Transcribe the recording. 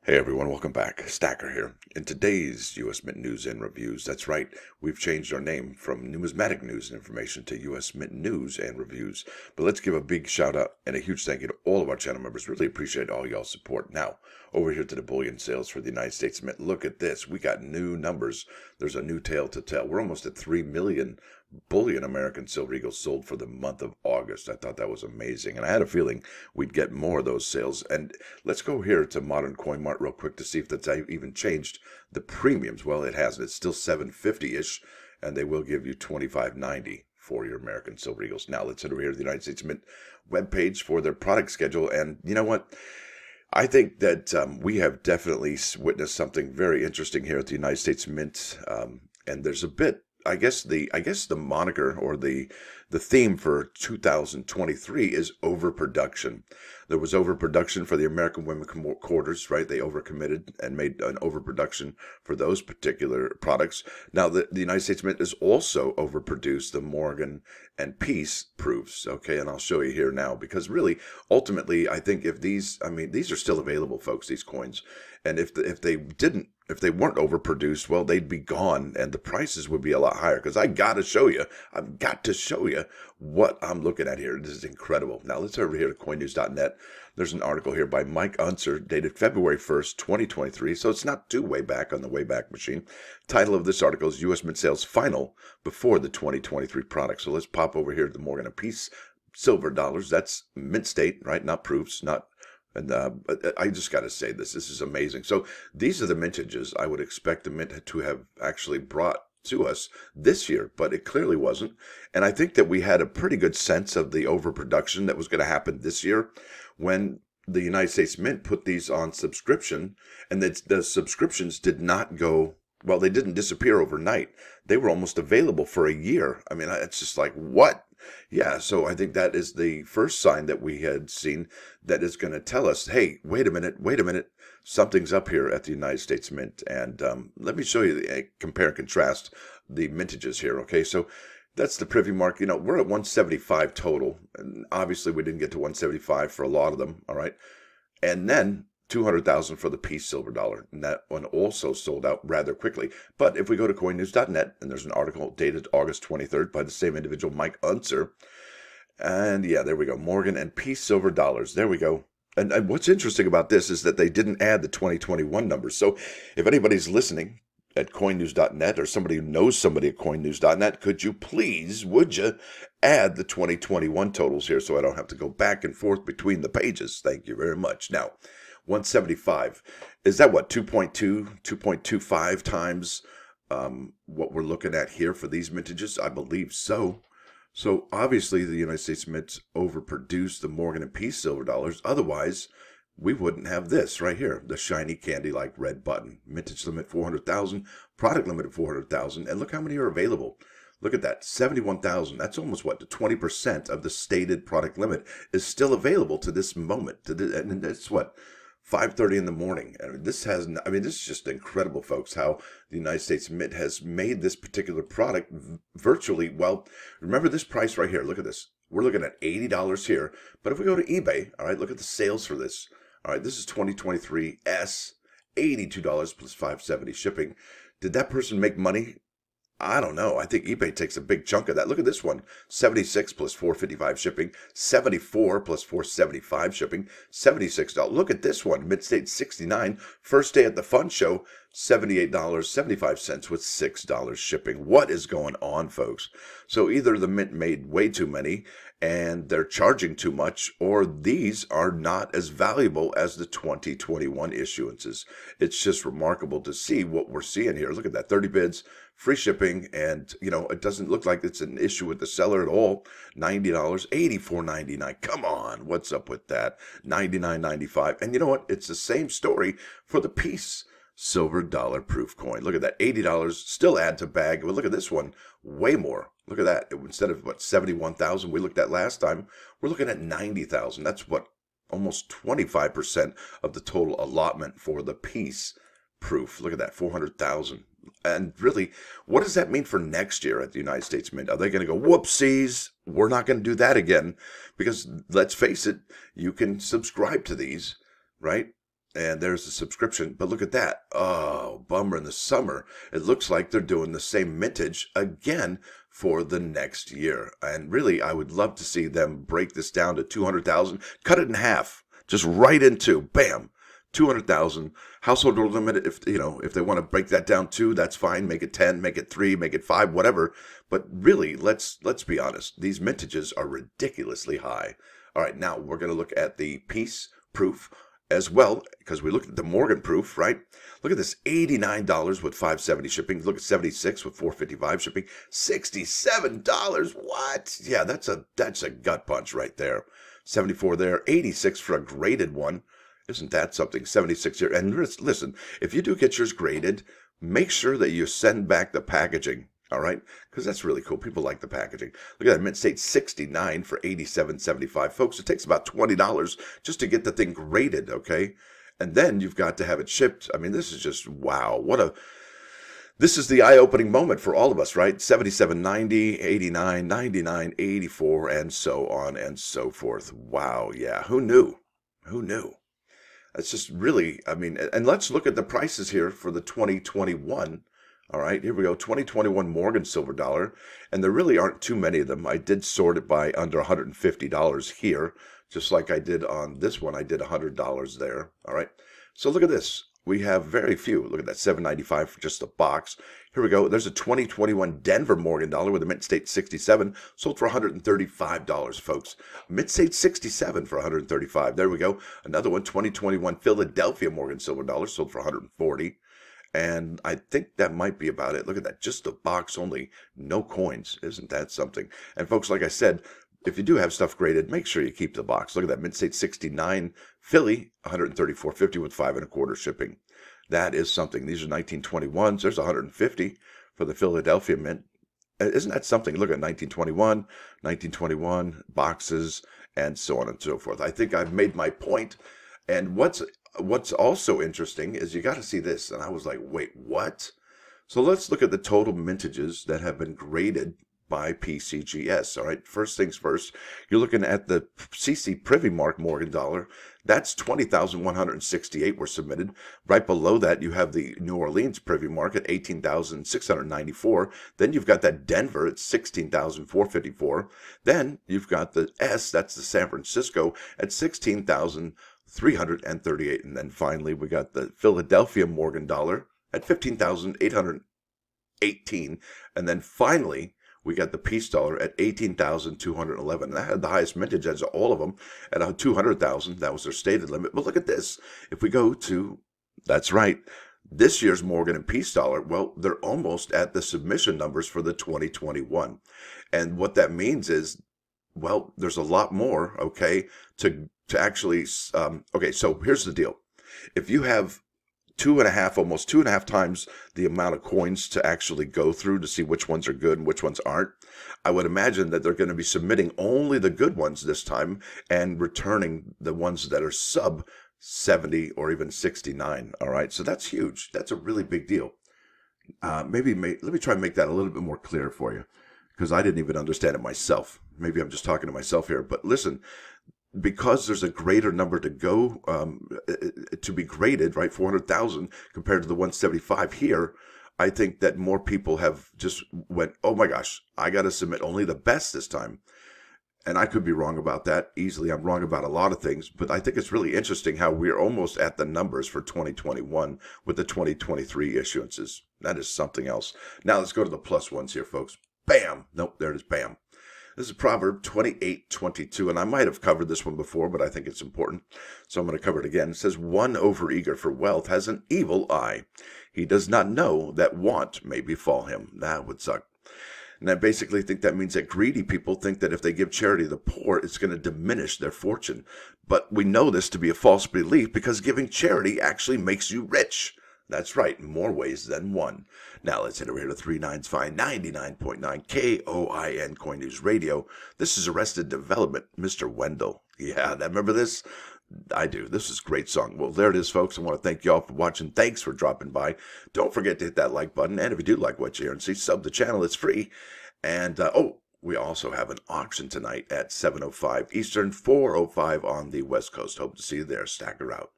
Hey everyone, welcome back. Stacker here. In today's U.S. Mint News and Reviews, that's right, we've changed our name from Numismatic News and Information to U.S. Mint News and Reviews. But let's give a big shout out and a huge thank you to all of our channel members. Really appreciate all y'all's support. Now, over here to the bullion sales for the United States Mint. Look at this. We got new numbers. There's a new tale to tell. We're almost at 3 million bullion American silver eagles sold for the month of August. I thought that was amazing, and I had a feeling we'd get more of those sales. And let's go here to Modern Coin Mart real quick to see if that's even changed the premiums. Well, it hasn't. It's still 750-ish, and they will give you 25.90 for your American silver eagles. Now let's head over here to the United States Mint webpage for their product schedule. And you know what? I think that we have definitely witnessed something very interesting here at the United States Mint, and there's a bit. I guess the moniker or the theme for 2023 is overproduction. There was overproduction for the American women quarters, right? They overcommitted and made an overproduction for those particular products. Now the United States Mint has also overproduced the Morgan and Peace proofs, okay? And I'll show you here now, because really, ultimately, I think if these are still available, folks, these coins, and if they weren't overproduced, well, they'd be gone and the prices would be a lot higher. Because I've got to show you what I'm looking at here. This is incredible. Now let's over here to coinnews.net. There's an article here by Mike Unser dated February 1st, 2023. So it's not too way back on the Wayback Machine. Title of this article is U.S. Mint Sales Final Before the 2023 Product. So let's pop over here to the Morgan and Peace silver dollars. That's mint state, right? Not proofs, not. And I just got to say this is amazing. So these are the mintages I would expect the mint to have actually brought to us this year, but it clearly wasn't. And I think that we had a pretty good sense of the overproduction that was going to happen this year when the United States Mint put these on subscription, and the subscriptions did not go. Well, they didn't disappear overnight. They were almost available for a year. I mean, it's just like, what? Yeah, so I think that is the first sign that we had seen that is going to tell us, hey, wait a minute, something's up here at the United States Mint. And let me show you, compare and contrast the mintages here, okay? So that's the privy mark. You know, we're at 175 total, and obviously we didn't get to 175 for a lot of them, all right? And then 200,000 for the Peace silver dollar, and that one also sold out rather quickly. But if we go to coinnews.net, and there's an article dated August 23rd by the same individual, Mike Unser, and yeah, there we go, Morgan and Peace silver dollars. There we go. And what's interesting about this is that they didn't add the 2021 numbers. So if anybody's listening at coinnews.net, or somebody who knows somebody at coinnews.net, could you please, would you, add the 2021 totals here so I don't have to go back and forth between the pages? Thank you very much. Now, 175, is that what, 2.25 times what we're looking at here for these mintages? I believe so. So obviously the United States Mint overproduced the Morgan and Peace silver dollars. Otherwise, we wouldn't have this right here, the shiny candy-like red button. Mintage limit 400,000, product limit of 400,000, and look how many are available. Look at that, 71,000. That's almost what, 20% of the stated product limit is still available to this moment. And it's what, 5:30 in the morning. This is just incredible, folks, how the United States Mint has made this particular product virtually, well, remember this price right here. Look at this. We're looking at $80 here. But if we go to eBay, all right, look at the sales for this. All right, this is 2023 S, $82 plus $570 shipping. Did that person make money? I don't know. I think eBay takes a big chunk of that. Look at this one. 76 plus 455 shipping, 74 plus 475 shipping, $76. Look at this one. Mid-state 69. First day at the fun show, $78.75 with $6 shipping. What is going on, folks? So either the Mint made way too many and they're charging too much, or these are not as valuable as the 2021 issuances. It's just remarkable to see what we're seeing here. Look at that, 30 bids, free shipping, and you know, it doesn't look like it's an issue with the seller at all. $90, $84.99. Come on, what's up with that? $99.95. And you know what? It's the same story for the Peace silver dollar proof coin. Look at that, $80, still add to bag. But look at this one, way more. Look at that. Instead of what, 71,000 we looked at last time, we're looking at 90,000. That's what, almost 25% of the total allotment for the Peace proof. Look at that, 400,000. And really, what does that mean for next year at the United States Mint? Are they going to go, whoopsies, we're not going to do that again? Because let's face it, you can subscribe to these, right? And there's the subscription. But look at that. Oh, bummer. In the summer, it looks like they're doing the same mintage again for the next year. And really, I would love to see them break this down to 200,000, cut it in half, just right into, bam, 200,000. Household limit, if they want to break that down too, that's fine. Make it 10, make it 3, make it 5, whatever. But really, let's be honest. These mintages are ridiculously high. All right, now we're going to look at the peace proof as well, because we looked at the Morgan proof, right? Look at this, $89 with $5.70 shipping. Look at 76 with $4.55 shipping. $67. What? Yeah, that's a gut punch right there. 74 there, 86 for a graded one. Isn't that something? 76 here. And listen, if you do get yours graded, make sure that you send back the packaging. All right, because that's really cool. People like the packaging. Look at that, Mint State 69 for $87.75. Folks, it takes about $20 just to get the thing graded, okay? And then you've got to have it shipped. I mean, this is just, wow. This is the eye-opening moment for all of us, right? 77.90, 89, 99, 84, and so on and so forth. Wow, yeah, who knew? Who knew? It's just really, I mean, and let's look at the prices here for the 2021. All right, here we go, 2021 Morgan silver dollar, and there really aren't too many of them. I did sort it by under $150 here, just like I did on this one. I did $100 there. All right, so look at this. We have very few. Look at that, $7.95 for just a box. Here we go. There's a 2021 Denver Morgan dollar with a Mint State 67, sold for $135, folks. Mint State 67 for $135. There we go. Another one, 2021 Philadelphia Morgan silver dollar, sold for $140. And I think that might be about it. Look at that, just a box only, no coins. Isn't that something? And folks, like I said, if you do have stuff graded, make sure you keep the box. Look at that, Mint State 69, Philly, $134.50 with 5 1/4 shipping. That is something. These are 1921s. There's $150 for the Philadelphia Mint. Isn't that something? Look at 1921 boxes, and so on and so forth. I think I've made my point. And what's also interesting is you got to see this. And I was like, wait, what? So let's look at the total mintages that have been graded by PCGS. All right, first things first, you're looking at the CC Privy Mark Morgan dollar. That's 20,168 were submitted. Right below that, you have the New Orleans Privy Mark at 18,694. Then you've got that Denver at 16,454. Then you've got the S, that's the San Francisco, at 16,338. And then finally, we got the Philadelphia Morgan dollar at 15,818. And then finally, we got the peace dollar at 18,211. That had the highest mintage as all of them at 200,000. That was their stated limit. But look at this. If we go to, that's right, this year's Morgan and peace dollar, well, they're almost at the submission numbers for the 2021. And what that means is, well, there's a lot more, okay, to actually, okay, so here's the deal. If you have almost two and a half times the amount of coins to actually go through to see which ones are good and which ones aren't, I would imagine that they're going to be submitting only the good ones this time and returning the ones that are sub 70 or even 69. All right, so that's huge. That's a really big deal. Let me try and make that a little bit more clear for you, because I didn't even understand it myself. Maybe I'm just talking to myself here, but listen, because there's a greater number to go to be graded, right, 400,000 compared to the 175 here, I think that more people have just went, oh my gosh, I got to submit only the best this time. And I could be wrong about that easily. I'm wrong about a lot of things, but I think it's really interesting how we're almost at the numbers for 2021 with the 2023 issuances. That is something else. Now let's go to the plus ones here, folks. Bam. Nope, there it is. Bam. This is Proverb 28:22, and I might have covered this one before, but I think it's important, so I'm going to cover it again. It says, one overeager for wealth has an evil eye. He does not know that want may befall him. That would suck. And I basically think that means that greedy people think that if they give charity to the poor, it's going to diminish their fortune. But we know this to be a false belief because giving charity actually makes you rich. That's right, in more ways than one. Now let's head over here to 39's Fine 99.9 KOIN Coin News Radio. This is Arrested Development, Mr. Wendal. Yeah, remember this? I do. This is a great song. Well, there it is, folks. I want to thank you all for watching. Thanks for dropping by. Don't forget to hit that like button. And if you do like what you hear and see, sub the channel. It's free. And, we also have an auction tonight at 7:05 Eastern, 4:05 on the West Coast. Hope to see you there. Stacker out.